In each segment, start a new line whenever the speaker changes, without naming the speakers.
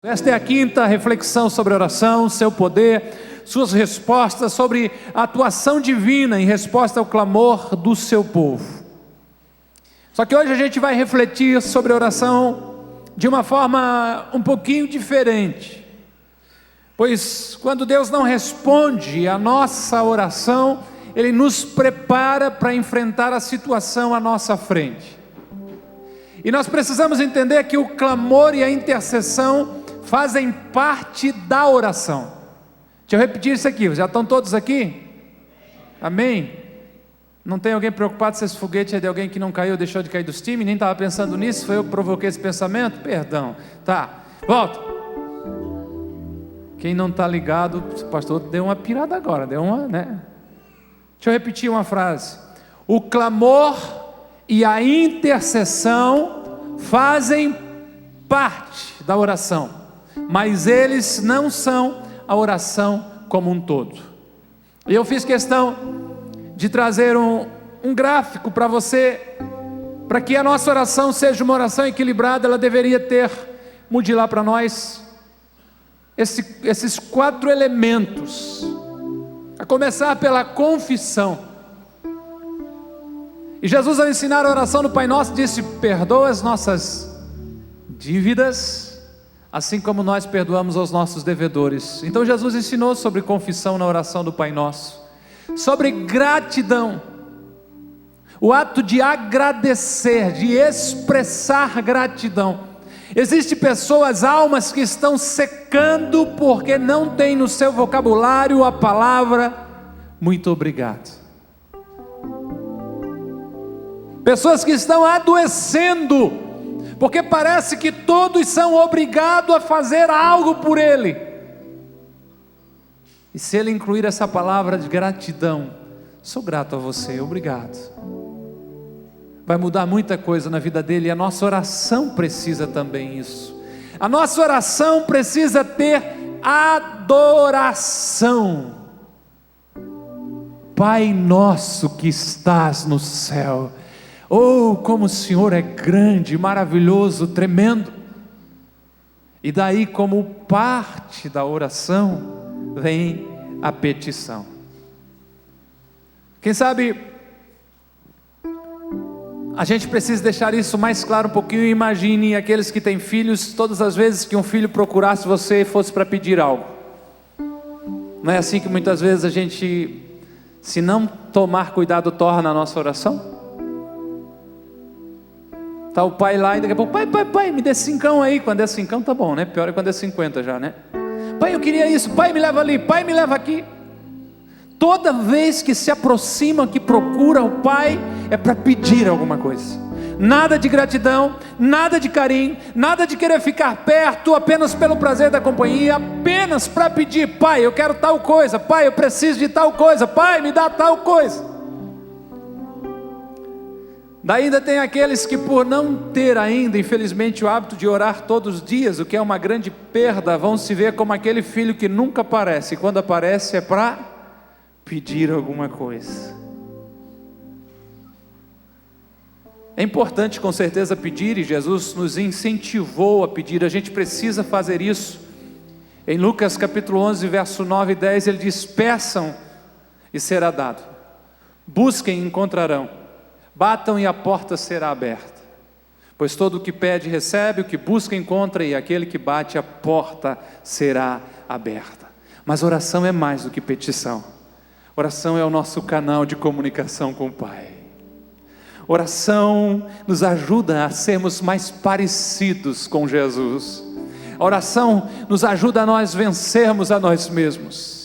Esta é a quinta reflexão sobre oração, seu poder, suas respostas, sobre a atuação divina em resposta ao clamor do seu povo. Só que hoje a gente vai refletir sobre a oração de uma forma um pouquinho diferente. Pois quando Deus não responde a nossa oração, Ele nos prepara para enfrentar a situação à nossa frente. E nós precisamos entender que o clamor e a intercessão fazem parte da oração. Deixa eu repetir isso aqui, já estão todos aqui? Amém? Não tem alguém preocupado se esse foguete é de alguém que não caiu, deixou de cair dos times, nem estava pensando nisso, foi eu que provoquei esse pensamento? Perdão, tá, volta. Quem não está ligado, o pastor deu uma pirada agora, deu uma, né? Deixa eu repetir uma frase: o clamor e a intercessão fazem parte da oração, mas eles não são a oração como um todo. E eu fiz questão de trazer um gráfico para você, para que a nossa oração seja uma oração equilibrada. Ela deveria ter, mude lá para nós, esses 4 elementos, a começar pela confissão. E Jesus, ao ensinar a oração do Pai Nosso, disse: perdoa as nossas dívidas, assim como nós perdoamos aos nossos devedores. Então Jesus ensinou sobre confissão na oração do Pai Nosso, sobre gratidão, o ato de agradecer, de expressar gratidão. Existem pessoas, almas que estão secando porque não tem no seu vocabulário a palavra muito obrigado. Pessoas que estão adoecendo porque parece que todos são obrigados a fazer algo por Ele. E se Ele incluir essa palavra de gratidão: sou grato a você, obrigado, vai mudar muita coisa na vida dele. E a nossa oração precisa também isso. A nossa oração precisa ter adoração. Pai nosso que estás no céu. Oh, como o Senhor é grande, maravilhoso, tremendo. E daí, como parte da oração, vem a petição. Quem sabe a gente precisa deixar isso mais claro um pouquinho. Imagine aqueles que têm filhos, todas as vezes que um filho procurasse você, fosse para pedir algo. Não é assim que muitas vezes a gente, se não tomar cuidado, torna a nossa oração? Está o pai lá e daqui a pouco: pai, me dê 5 aí. Quando é 5 tá bom, né? Pior é quando é 50 já, né? Pai, eu queria isso. Pai, me leva ali. Pai, me leva aqui. Toda vez que se aproxima, que procura o pai, é para pedir alguma coisa. Nada de gratidão, nada de carinho, nada de querer ficar perto apenas pelo prazer da companhia, apenas para pedir: pai, eu quero tal coisa. Pai, eu preciso de tal coisa. Pai, me dá tal coisa. Daí ainda tem aqueles que, por não ter ainda, infelizmente, o hábito de orar todos os dias, o que é uma grande perda, vão se ver como aquele filho que nunca aparece, e quando aparece é para pedir alguma coisa. É importante com certeza pedir, e Jesus nos incentivou a pedir. A gente precisa fazer isso. Em Lucas capítulo 11, verso 9 e 10, ele diz: peçam e será dado, busquem e encontrarão, batam e a porta será aberta. Pois todo o que pede recebe, o que busca encontra, e aquele que bate, a porta será aberta. Mas oração é mais do que petição. Oração é o nosso canal de comunicação com o Pai. Oração nos ajuda a sermos mais parecidos com Jesus. A oração nos ajuda a nós vencermos a nós mesmos.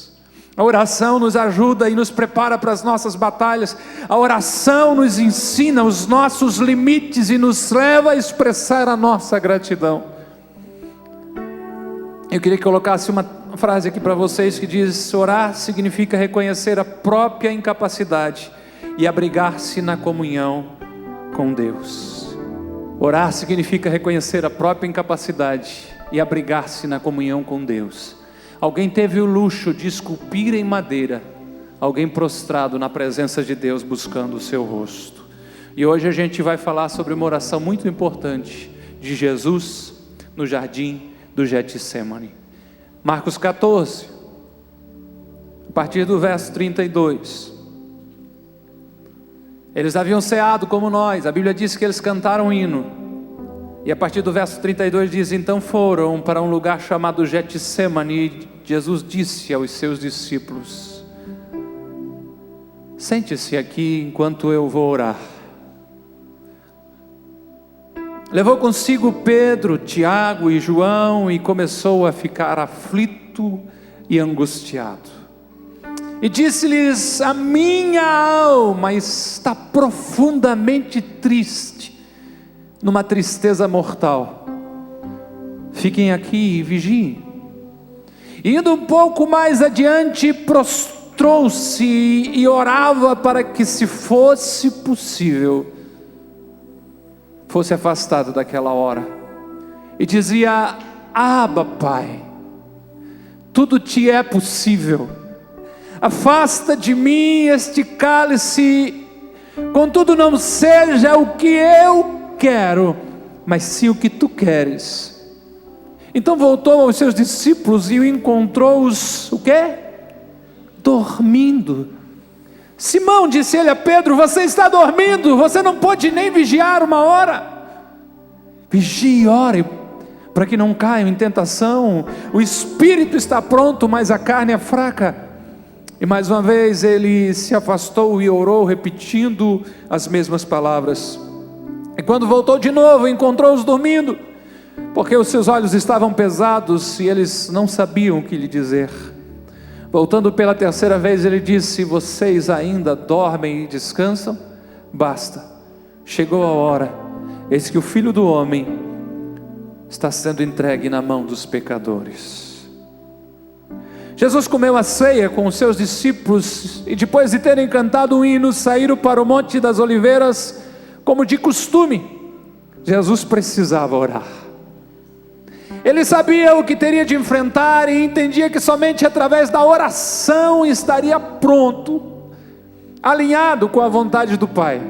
A oração nos ajuda e nos prepara para as nossas batalhas. A oração nos ensina os nossos limites e nos leva a expressar a nossa gratidão. Eu queria que colocasse uma frase aqui para vocês que diz: orar significa reconhecer a própria incapacidade e abrigar-se na comunhão com Deus. Orar significa reconhecer a própria incapacidade e abrigar-se na comunhão com Deus. Alguém teve o luxo de esculpir em madeira alguém prostrado na presença de Deus, buscando o seu rosto. E hoje a gente vai falar sobre uma oração muito importante de Jesus no jardim do Getsemane. Marcos 14, a partir do verso 32. Eles haviam ceado como nós. A Bíblia diz que eles cantaram um hino. E a partir do verso 32 diz: então foram para um lugar chamado Getsemane, e Jesus disse aos seus discípulos: sente-se aqui enquanto eu vou orar. Levou consigo Pedro, Tiago e João e começou a ficar aflito e angustiado. E disse-lhes: a minha alma está profundamente triste, numa tristeza mortal. Fiquem aqui e vigiem. Indo um pouco mais adiante, prostrou-se e orava para que, se fosse possível, fosse afastado daquela hora. E dizia: Abba, Pai, tudo te é possível. Afasta de mim este cálice, contudo não seja o que eu quero, mas sim o que tu queres. Então voltou aos seus discípulos e encontrou-os, o quê? Dormindo. Simão, disse ele a Pedro: você está dormindo, você não pode nem vigiar uma hora. Vigie e ore, para que não caiam em tentação. O espírito está pronto, mas a carne é fraca. E mais uma vez ele se afastou e orou, repetindo as mesmas palavras. E quando voltou de novo, encontrou-os dormindo, porque os seus olhos estavam pesados e eles não sabiam o que lhe dizer. Voltando pela terceira vez, ele disse: vocês ainda dormem e descansam? Basta, chegou a hora, eis que o Filho do Homem está sendo entregue na mão dos pecadores. Jesus comeu a ceia com os seus discípulos e, depois de terem cantado um hino, saíram para o Monte das Oliveiras, como de costume. Jesus precisava orar. Ele sabia o que teria de enfrentar e entendia que somente através da oração estaria pronto, alinhado com a vontade do Pai.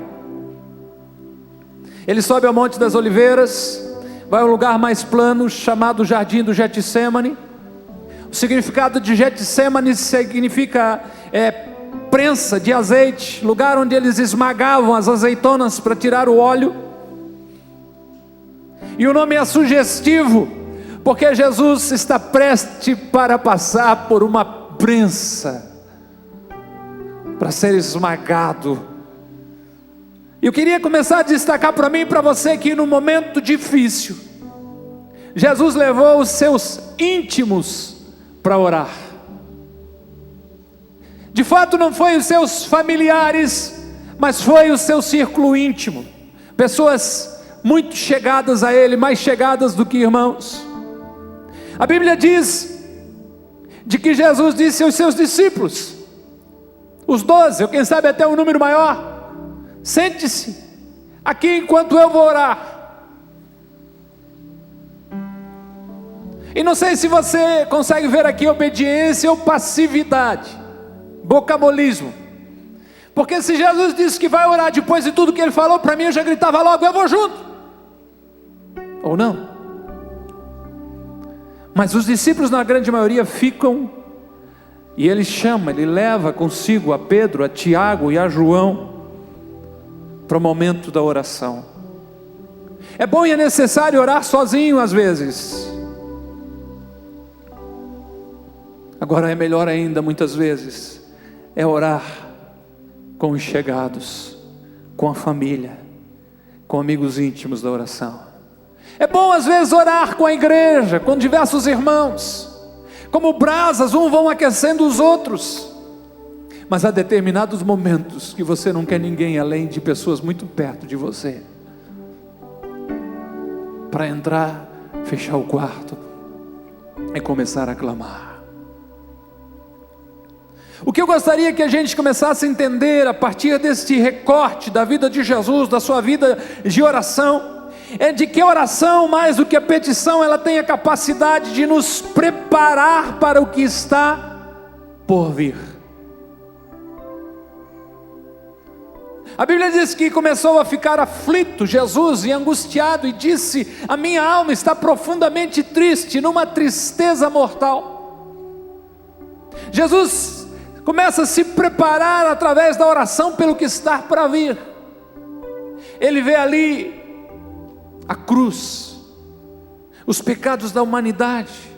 Ele sobe ao Monte das Oliveiras, vai a um lugar mais plano chamado Jardim do Getsemane. O significado de Getsemane significa prensa de azeite, lugar onde eles esmagavam as azeitonas para tirar o óleo. E o nome é sugestivo, porque Jesus está prestes para passar por uma prensa, para ser esmagado. Eu queria começar a destacar para mim e para você que no momento difícil, Jesus levou os seus íntimos para orar. De fato não foi os seus familiares, mas foi o seu círculo íntimo, pessoas muito chegadas a ele, mais chegadas do que irmãos. A Bíblia diz de que Jesus disse aos seus discípulos, os 12, ou quem sabe até um número maior: sente-se aqui enquanto eu vou orar. E não sei se você consegue ver aqui obediência ou passividade, bocamolismo. Porque se Jesus disse que vai orar depois de tudo que ele falou para mim, eu já gritava logo: eu vou junto. Ou não? Mas os discípulos, na grande maioria, ficam, e ele chama, ele leva consigo a Pedro, a Tiago e a João para o momento da oração. É bom e é necessário orar sozinho às vezes. Agora é melhor ainda, muitas vezes, é orar com os chegados, com a família, com amigos íntimos da oração. É bom às vezes orar com a igreja, com diversos irmãos, como brasas, uns vão aquecendo os outros. Mas há determinados momentos que você não quer ninguém além de pessoas muito perto de você, para entrar, fechar o quarto e começar a clamar. O que eu gostaria que a gente começasse a entender a partir deste recorte da vida de Jesus, da sua vida de oração, é de que a oração, mais do que a petição, ela tem a capacidade de nos preparar para o que está por vir. A Bíblia diz que começou a ficar aflito Jesus e angustiado, e disse: a minha alma está profundamente triste, numa tristeza mortal. Jesus começa a se preparar através da oração pelo que está para vir. Ele vê ali a cruz, os pecados da humanidade.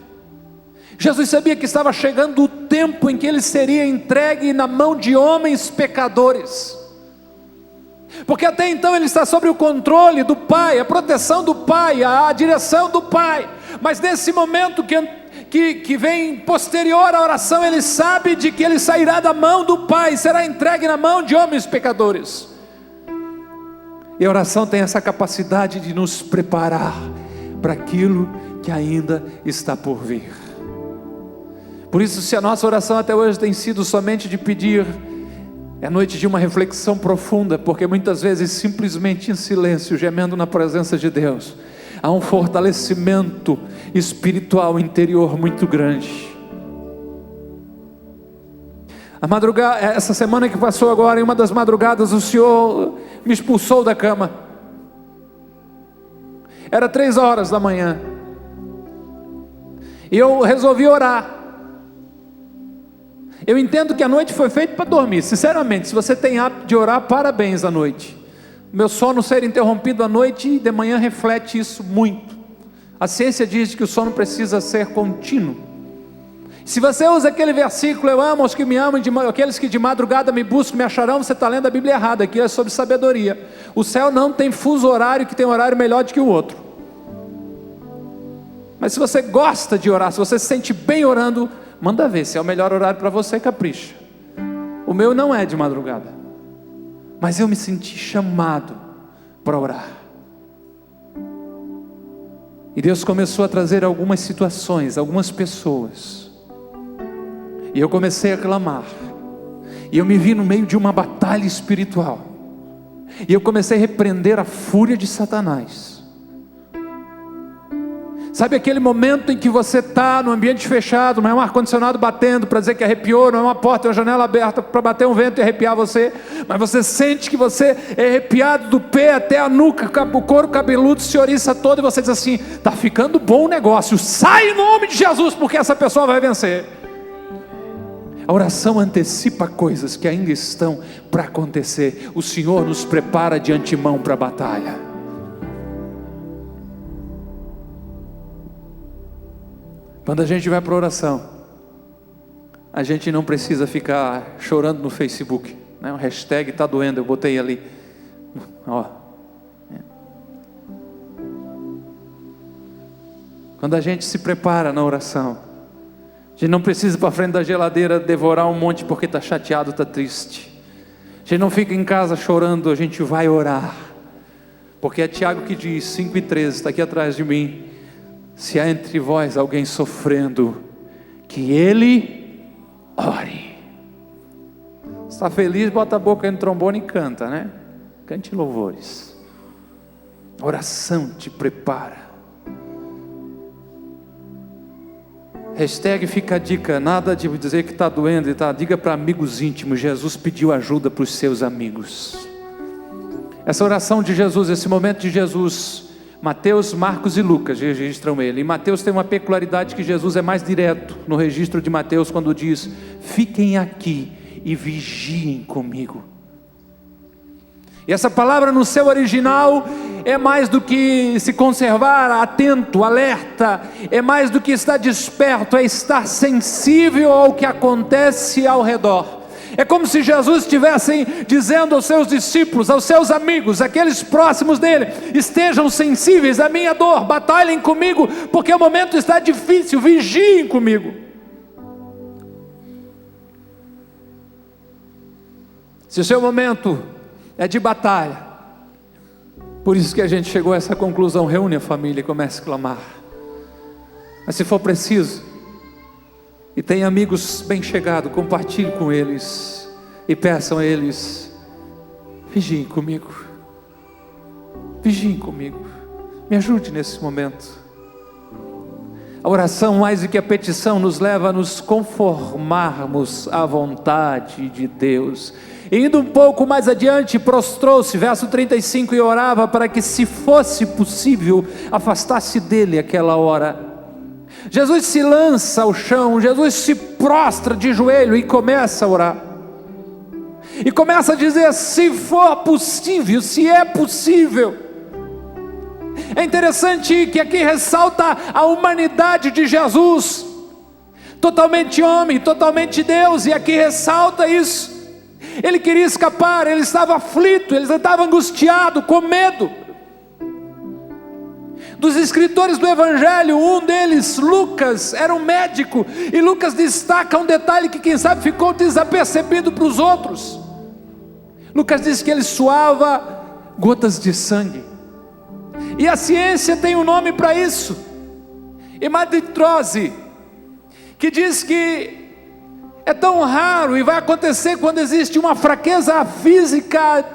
Jesus sabia que estava chegando o tempo em que ele seria entregue na mão de homens pecadores, porque até então ele está sob o controle do Pai, a proteção do Pai, a direção do Pai. Mas nesse momento que vem posterior à oração, ele sabe de que ele sairá da mão do Pai, será entregue na mão de homens pecadores. E a oração tem essa capacidade de nos preparar para aquilo que ainda está por vir. Por isso, se a nossa oração até hoje tem sido somente de pedir, é noite de uma reflexão profunda, porque muitas vezes simplesmente em silêncio, gemendo na presença de Deus, há um fortalecimento espiritual interior muito grande. Essa semana que passou agora, em uma das madrugadas, o Senhor me expulsou da cama. Era 3 horas da manhã, e eu resolvi orar. Eu entendo que a noite foi feita para dormir. Sinceramente, se você tem hábito de orar, parabéns à noite. Meu sono ser interrompido à noite e de manhã reflete isso muito. A ciência diz que o sono precisa ser contínuo. Se você usa aquele versículo: eu amo os que me amam, aqueles que de madrugada me buscam me acharão, você está lendo a Bíblia errada. Aqui é sobre sabedoria. O céu não tem fuso horário que tem horário melhor do que o outro. Mas se você gosta de orar, se você se sente bem orando, manda ver, se é o melhor horário para você, capricha. O meu não é de madrugada, mas eu me senti chamado para orar. E Deus começou a trazer algumas situações, algumas pessoas, e eu comecei a clamar, e eu me vi no meio de uma batalha espiritual, e eu comecei a repreender a fúria de Satanás. Sabe aquele momento em que você está no ambiente fechado, não é um ar-condicionado batendo para dizer que arrepiou, não é uma porta, é uma janela aberta para bater um vento e arrepiar você, mas você sente que você é arrepiado do pé até a nuca, o couro cabeludo se oriça todo, e você diz assim: está ficando bom o negócio, sai em nome de Jesus, porque essa pessoa vai vencer. A oração antecipa coisas que ainda estão para acontecer. O Senhor nos prepara de antemão para a batalha. Quando a gente vai para a oração, a gente não precisa ficar chorando no Facebook, né? O hashtag está doendo, eu botei ali. Ó. Quando a gente se prepara na oração, a gente não precisa ir para frente da geladeira devorar um monte porque está chateado, está triste. A gente não fica em casa chorando, a gente vai orar. Porque é Tiago que diz, 5:13, está aqui atrás de mim: se há entre vós alguém sofrendo, que ele ore. Está feliz, bota a boca no trombone e canta, né? Cante louvores. A oração te prepara. Hashtag fica a dica, nada de dizer que está doendo, tá? Diga para amigos íntimos: Jesus pediu ajuda para os seus amigos. Essa oração de Jesus, esse momento de Jesus, Mateus, Marcos e Lucas registram ele. E Mateus tem uma peculiaridade, que Jesus é mais direto no registro de Mateus, quando diz: fiquem aqui e vigiem comigo. E essa palavra no seu original é mais do que se conservar atento, alerta, é mais do que estar desperto, é estar sensível ao que acontece ao redor. É como se Jesus estivesse dizendo aos seus discípulos, aos seus amigos, aqueles próximos dele: estejam sensíveis à minha dor, batalhem comigo, porque o momento está difícil, vigiem comigo. Se o seu momento é de batalha, por isso que a gente chegou a essa conclusão: reúne a família e comece a clamar. Mas se for preciso, e tem amigos bem chegados, compartilhe com eles e peçam a eles: vigiem comigo, vigiem comigo, me ajude nesse momento. A oração, mais do que a petição, nos leva a nos conformarmos à vontade de Deus. E indo um pouco mais adiante, prostrou-se, verso 35, e orava para que, se fosse possível, afastasse dele aquela hora. Jesus se lança ao chão, Jesus se prostra de joelho e começa a orar. E começa a dizer: se for possível, se é possível. É interessante que aqui ressalta a humanidade de Jesus, totalmente homem, totalmente Deus, e aqui ressalta isso. Ele queria escapar, ele estava aflito, ele estava angustiado, com medo. Dos escritores do Evangelho, um deles, Lucas, era um médico, e Lucas destaca um detalhe que quem sabe ficou desapercebido para os outros. Lucas diz que ele suava gotas de sangue, e a ciência tem um nome para isso, hemaditrose, que diz que é tão raro e vai acontecer quando existe uma fraqueza física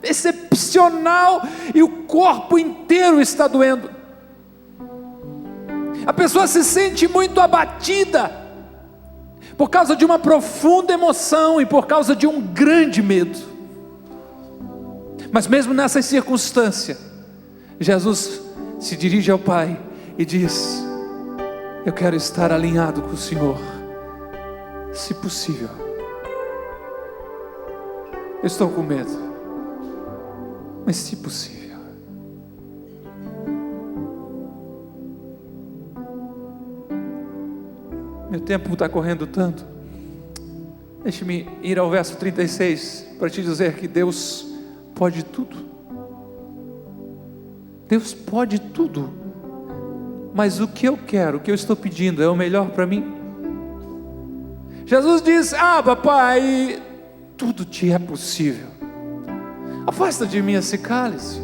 excepcional e o corpo inteiro está doendo. A pessoa se sente muito abatida por causa de uma profunda emoção e por causa de um grande medo. Mas mesmo nessa circunstância, Jesus se dirige ao Pai e diz: eu quero estar alinhado com o Senhor, se possível. Eu estou com medo, mas se possível. Meu tempo está correndo tanto. Deixe-me ir ao verso 36 para te dizer que Deus pode tudo. Deus pode tudo, mas o que eu quero, o que eu estou pedindo é o melhor para mim. Jesus diz: papai, tudo te é possível, afasta de mim esse cálice.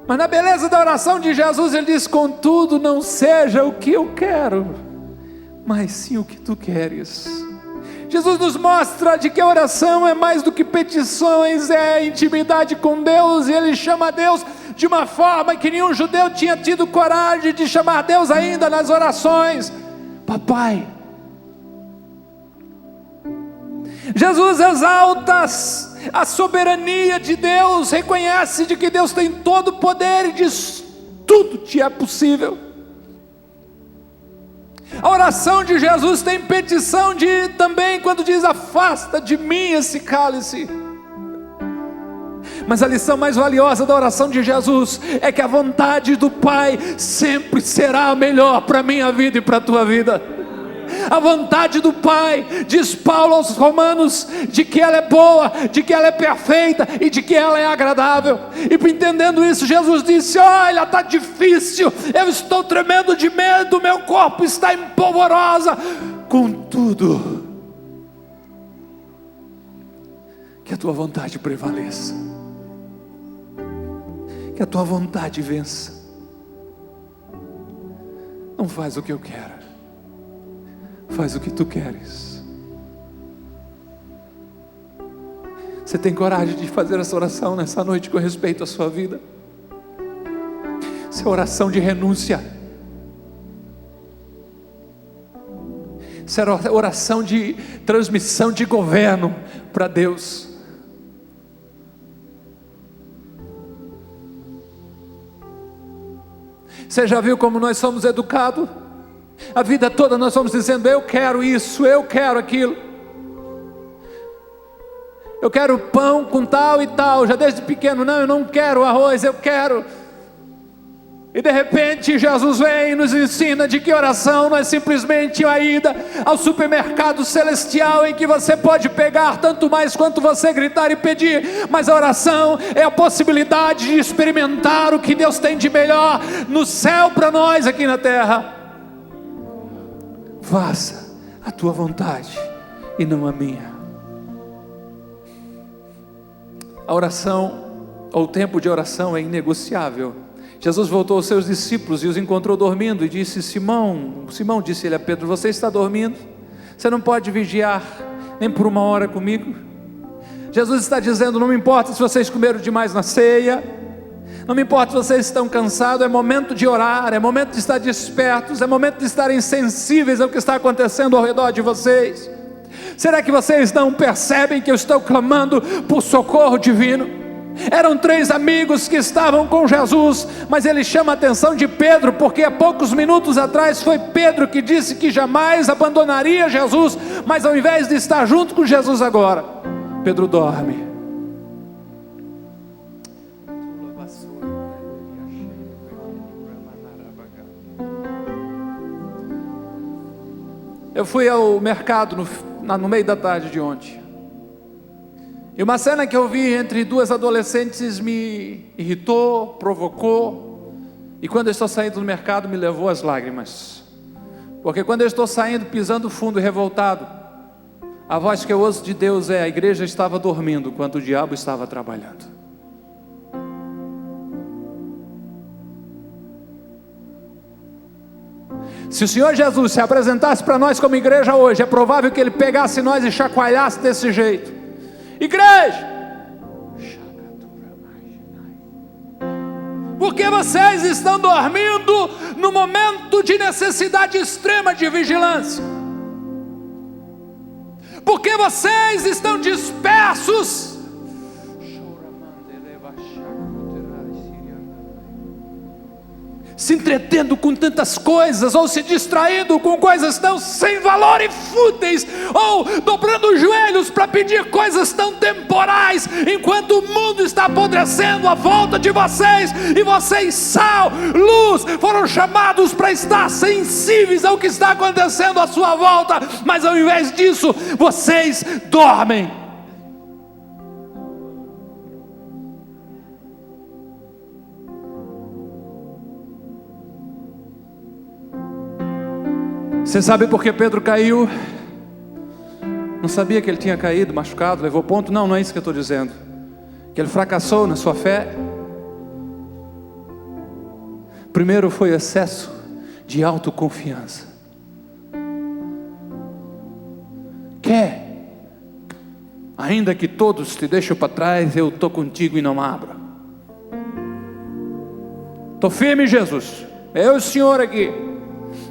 Mas na beleza da oração de Jesus, ele diz: contudo, não seja o que eu quero, mas sim o que tu queres. Jesus nos mostra de que a oração é mais do que petições, é intimidade com Deus, e ele chama Deus de uma forma que nenhum judeu tinha tido coragem de chamar Deus ainda nas orações: papai. Jesus exalta a soberania de Deus, reconhece de que Deus tem todo o poder e diz: tudo te é possível. A oração de Jesus tem petição também quando diz: afasta de mim esse cálice. Mas a lição mais valiosa da oração de Jesus é que a vontade do Pai sempre será a melhor para a minha vida e para a tua vida. A vontade do Pai, diz Paulo aos Romanos, de que ela é boa, de que ela é perfeita e de que ela é agradável. E entendendo isso, Jesus disse: olha, está difícil, eu estou tremendo de medo, meu corpo está em polvorosa. Contudo, que a tua vontade prevaleça, que a tua vontade vença. Não faz o que eu quero, faz o que tu queres. Você tem coragem de fazer essa oração nessa noite com respeito à sua vida? Essa é oração de renúncia. Essa é oração de transmissão de governo para Deus. Você já viu como nós somos educados? A vida toda nós vamos dizendo: eu quero isso, eu quero aquilo, eu quero pão com tal e tal. Já desde pequeno: não, eu não quero arroz, eu quero. E de repente Jesus vem e nos ensina de que oração não é simplesmente a ida ao supermercado celestial, em que você pode pegar tanto mais quanto você gritar e pedir, mas a oração é a possibilidade de experimentar o que Deus tem de melhor no céu para nós aqui na terra. Faça a tua vontade e não a minha. A oração, ou o tempo de oração, é inegociável. Jesus voltou aos seus discípulos e os encontrou dormindo e disse: Simão, disse ele a Pedro, você está dormindo? Você não pode vigiar nem por uma hora comigo? Jesus está dizendo: não me importa se vocês comeram demais na ceia, Não me importa se vocês estão cansados, é momento de orar, é momento de estar despertos, é momento de estarem sensíveis ao que está acontecendo ao redor de vocês. Será que vocês não percebem que eu estou clamando por socorro divino? Eram 3 amigos que estavam com Jesus, mas ele chama a atenção de Pedro, porque há poucos minutos atrás foi Pedro que disse que jamais abandonaria Jesus, mas ao invés de estar junto com Jesus agora, Pedro dorme. Eu fui ao mercado no meio da tarde de ontem, e uma cena que eu vi entre 2 adolescentes me irritou, provocou, e quando eu estou saindo do mercado me levou às lágrimas, porque quando eu estou saindo pisando fundo e revoltado, a voz que eu ouço de Deus é: a igreja estava dormindo enquanto o diabo estava trabalhando. Se o Senhor Jesus se apresentasse para nós como igreja hoje, é provável que Ele pegasse nós e chacoalhasse desse jeito: igreja, porque vocês estão dormindo no momento de necessidade extrema de vigilância? Porque vocês estão dispersos? Se entretendo com tantas coisas, ou se distraindo com coisas tão sem valor e fúteis, ou dobrando os joelhos para pedir coisas tão temporais, enquanto o mundo está apodrecendo à volta de vocês, e vocês, sal, luz, foram chamados para estar sensíveis ao que está acontecendo à sua volta, mas ao invés disso, vocês dormem. Você sabe por que Pedro caiu? Não sabia que ele tinha caído, machucado, levou ponto? Não, não é isso que eu estou dizendo. Que ele fracassou na sua fé. Primeiro foi excesso de autoconfiança. Ainda que todos te deixem para trás, eu estou contigo e não abro. Estou firme, Jesus. Eu e o Senhor aqui.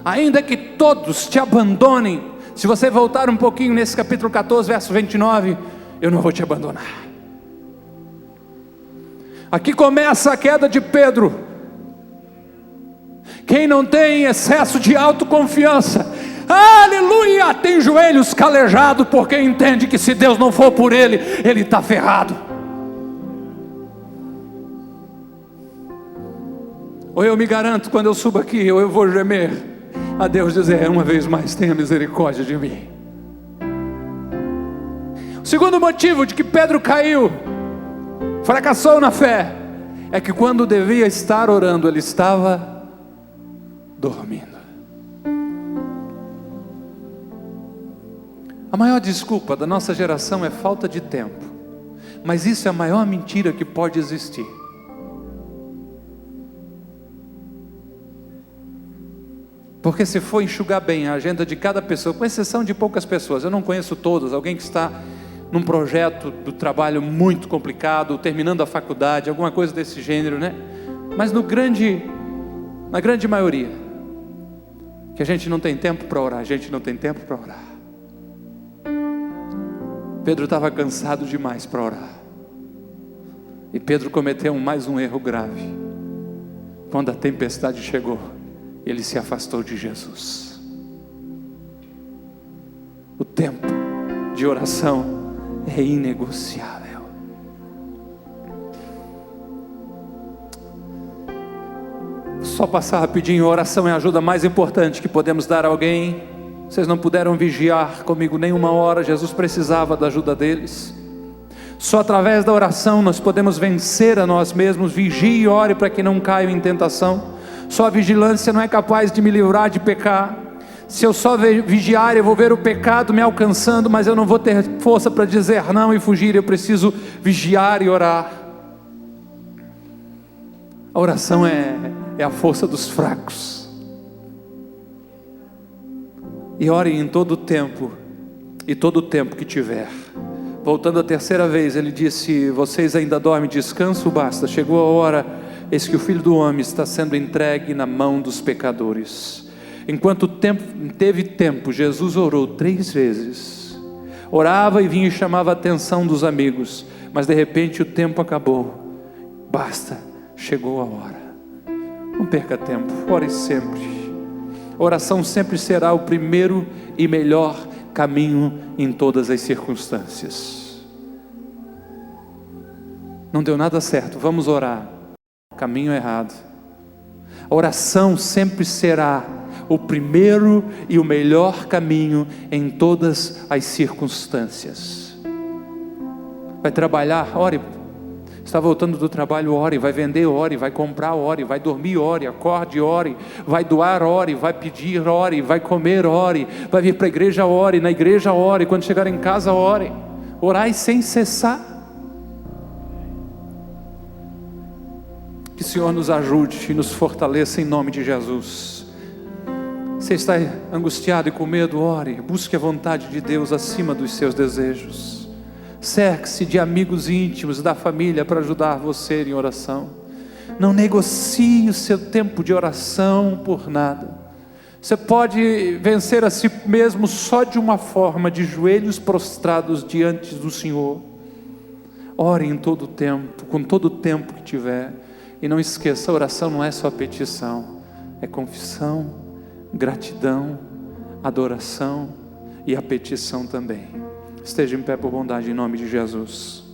Ainda que todos te abandonem, se você voltar um pouquinho nesse capítulo 14, verso 29, eu não vou te abandonar. Aqui começa a queda de Pedro. Quem não tem excesso de autoconfiança, aleluia, tem joelhos calejados, porque entende que se Deus não for por ele, ele está ferrado. Ou eu me garanto, quando eu subo aqui, ou eu vou gemer a Deus, dizer uma vez mais: tenha misericórdia de mim. O segundo motivo de que Pedro caiu, fracassou na fé, é que quando devia estar orando, ele estava dormindo. A maior desculpa da nossa geração é falta de tempo, mas isso é a maior mentira que pode existir. Porque se for enxugar bem a agenda de cada pessoa, com exceção de poucas pessoas, eu não conheço todas, alguém que está num projeto do trabalho muito complicado, terminando a faculdade, alguma coisa desse gênero, né? Mas na grande maioria, que a gente não tem tempo para orar, Pedro estava cansado demais para orar, e Pedro cometeu mais um erro grave. Quando a tempestade chegou, ele se afastou de Jesus. O tempo de oração é inegociável. Só passar rapidinho: a oração é a ajuda mais importante que podemos dar a alguém. Vocês não puderam vigiar comigo nem uma hora, Jesus precisava da ajuda deles. Só através da oração nós podemos vencer a nós mesmos. Vigie e ore para que não caiam em tentação. Só a vigilância não é capaz de me livrar de pecar. Se eu só vigiar, eu vou ver o pecado me alcançando, mas eu não vou ter força para dizer não e fugir. Eu preciso vigiar e orar. A oração é a força dos fracos. E ore em todo o tempo, e todo o tempo que tiver. Voltando a terceira vez, ele disse: vocês ainda dormem, descanso basta. Chegou a hora eis que o Filho do Homem está sendo entregue na mão dos pecadores. Enquanto teve tempo, Jesus orou 3 vezes. Orava e vinha e chamava a atenção dos amigos, mas de repente o tempo acabou. Basta, chegou a hora. Não perca tempo, ore sempre. A oração sempre será o primeiro e melhor caminho em todas as circunstâncias. Não deu nada certo, vamos orar. Caminho errado. A oração sempre será o primeiro e o melhor caminho em todas as circunstâncias. Vai trabalhar, ore. Está voltando do trabalho, ore. Vai vender, ore. Vai comprar, ore. Vai dormir, ore. Acorde, ore. Vai doar, ore. Vai pedir, ore. Vai comer, ore. Vai vir para a igreja, ore. Na igreja, ore. Quando chegar em casa, ore. Orai sem cessar. Que o Senhor nos ajude e nos fortaleça em nome de Jesus. Você está angustiado e com medo, ore. Busque a vontade de Deus acima dos seus desejos. Cerque-se de amigos íntimos da família para ajudar você em oração. Não negocie o seu tempo de oração por nada. Você pode vencer a si mesmo só de uma forma, de joelhos prostrados diante do Senhor. Ore em todo o tempo, com todo o tempo que tiver. E não esqueça, a oração não é só petição, é confissão, gratidão, adoração e a petição também. Esteja em pé por bondade em nome de Jesus.